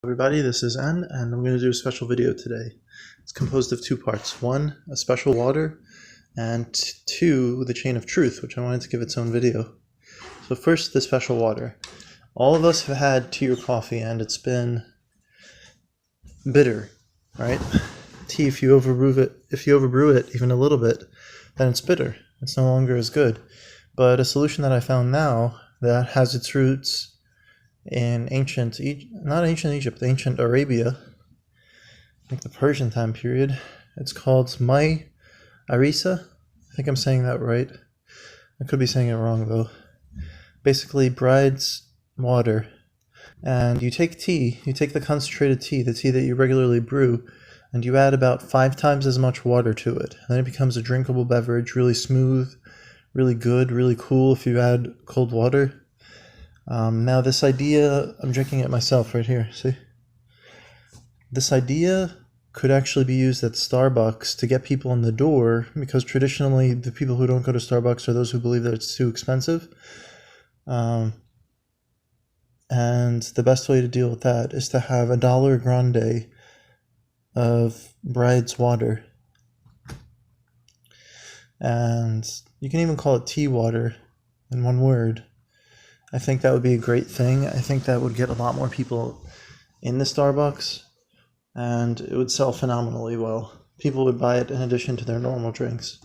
Everybody, this is N, and I'm going to do a special video today. It's composed of two parts. One, a special water, and two, the chain of truth, which I wanted to give its own video. So first, the special water. All of us have had tea or coffee, and it's been bitter, right? Tea, if you overbrew it even a little bit, then it's bitter. It's no longer as good. But a solution that I found now that has its roots in ancient Arabia, like the Persian time period. It's called Mai Arisa. I think I'm saying that right. I could be saying it wrong though. Basically, bride's water. And you take tea, you take the concentrated tea, the tea that you regularly brew, and you add about 5 times as much water to it. And then it becomes a drinkable beverage, really smooth, really good, really cool if you add cold water. Now this idea, I'm drinking it myself right here, see? This idea could actually be used at Starbucks to get people in the door, because traditionally the people who don't go to Starbucks are those who believe that it's too expensive. And the best way to deal with that is to have $1 grande of bride's water. And you can even call it tea water in one word. I think that would be a great thing. I think that would get a lot more people in the Starbucks, and it would sell phenomenally well. People would buy it in addition to their normal drinks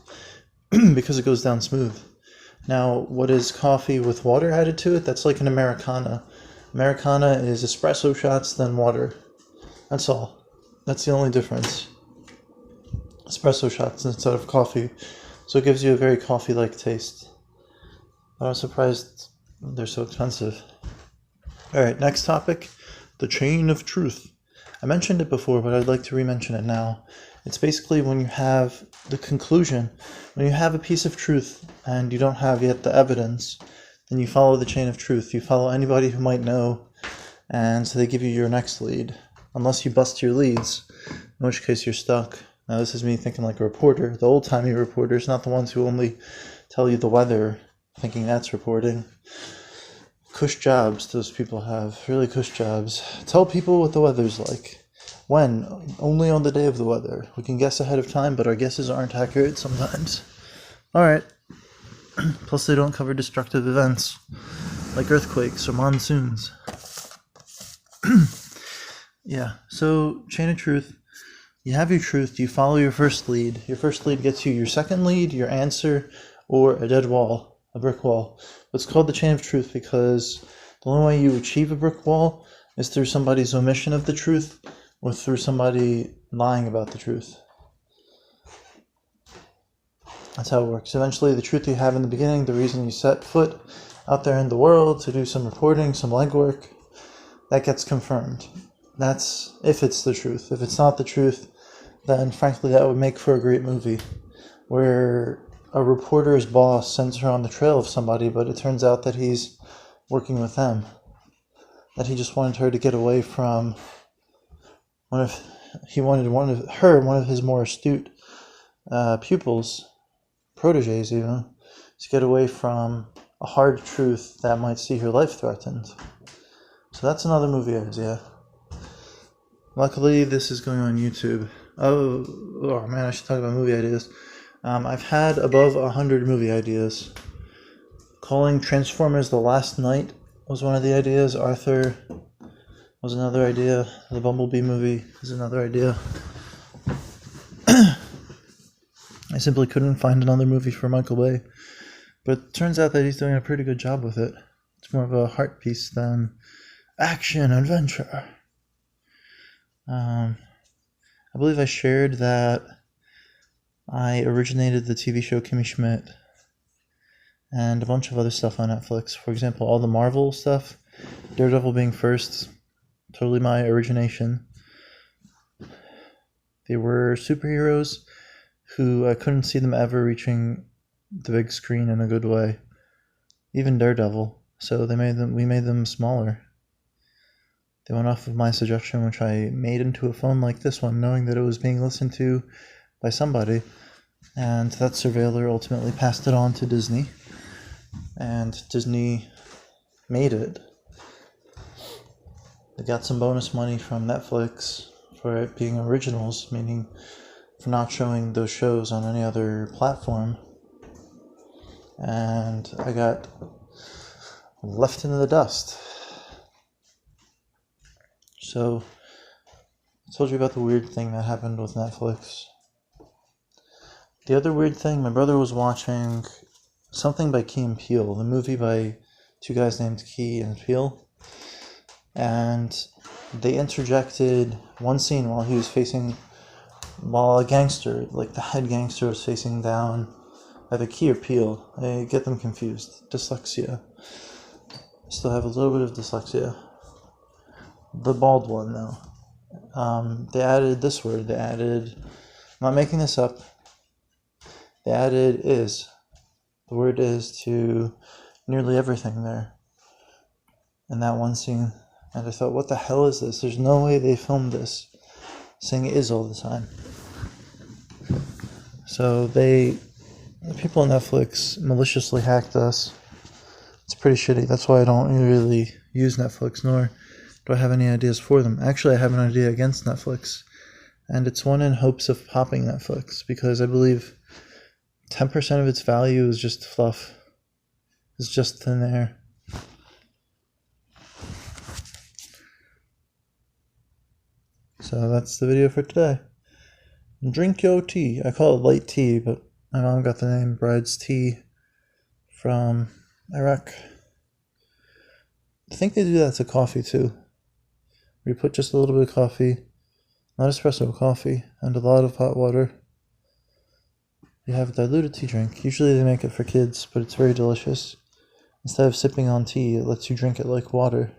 because it goes down smooth. Now, what is coffee with water added to it? That's like an Americana. Americana is espresso shots, then water. That's all. That's the only difference. Espresso shots instead of coffee. So it gives you a very coffee-like taste. But I'm surprised they're so expensive. Alright, next topic, the chain of truth. I mentioned it before, but I'd like to re-mention it now. It's basically when you have the conclusion, when you have a piece of truth and you don't have yet the evidence, then you follow the chain of truth. You follow anybody who might know, and so they give you your next lead. Unless you bust your leads, in which case you're stuck. Now this is me thinking like a reporter, the old-timey reporters, not the ones who only tell you the weather, thinking that's reporting. Cush jobs those people have, really cush jobs. Tell people what the weather's like. When? Only on the day of the weather. We can guess ahead of time, but our guesses aren't accurate sometimes. Alright. Plus they don't cover destructive events, like earthquakes or monsoons. Yeah, so chain of truth. You have your truth, you follow your first lead. Your first lead gets you your second lead, your answer, or a dead wall, a brick wall. It's called the chain of truth because the only way you achieve a brick wall is through somebody's omission of the truth or through somebody lying about the truth. That's how it works. Eventually, the truth you have in the beginning, the reason you set foot out there in the world to do some reporting, some legwork, that gets confirmed. That's if it's the truth. If it's not the truth, then frankly that would make for a great movie where a reporter's boss sends her on the trail of somebody, but it turns out that he's working with them. That he just wanted her to get away from one of his more astute pupils, proteges even, to get away from a hard truth that might see her life threatened. So that's another movie idea. Luckily, this is going on YouTube. Oh man, I should talk about movie ideas. I've had above 100 movie ideas. Calling Transformers The Last Knight was one of the ideas. Arthur was another idea. The Bumblebee movie is another idea. I simply couldn't find another movie for Michael Bay. But it turns out that he's doing a pretty good job with it. It's more of a heart piece than action, adventure. I believe I shared that I originated the TV show Kimmy Schmidt and a bunch of other stuff on Netflix. For example, all the Marvel stuff, Daredevil being first, totally my origination. They were superheroes who I couldn't see them ever reaching the big screen in a good way. Even Daredevil. So we made them smaller. They went off of my suggestion, which I made into a phone like this one, knowing that it was being listened to by somebody. And that surveiller ultimately passed it on to Disney. And Disney made it. they got some bonus money from Netflix for it being originals, meaning for not showing those shows on any other platform. And I got left in the dust. So, I told you about the weird thing that happened with Netflix. The other weird thing, my brother was watching something by Key and Peele, the movie by two guys named Key and Peele, and they interjected one scene while a gangster, like the head gangster, was facing down either Key or Peele. I get them confused. Dyslexia. I still have a little bit of dyslexia. The bald one, though. They added this word. I'm not making this up. They added is. The word is to nearly everything there in that one scene. And I thought, what the hell is this? There's no way they filmed this saying is all the time. So the people on Netflix maliciously hacked us. It's pretty shitty. That's why I don't really use Netflix, nor do I have any ideas for them. Actually, I have an idea against Netflix, and it's one in hopes of popping Netflix, because I believe 10% of its value is just fluff. It's just thin air. So that's the video for today. Drink your tea. I call it light tea, but my mom got the name Bride's Tea from Iraq. I think they do that to coffee too. We put just a little bit of coffee, not espresso, coffee, and a lot of hot water. You have a diluted tea drink. Usually they make it for kids, but it's very delicious. Instead of sipping on tea, it lets you drink it like water.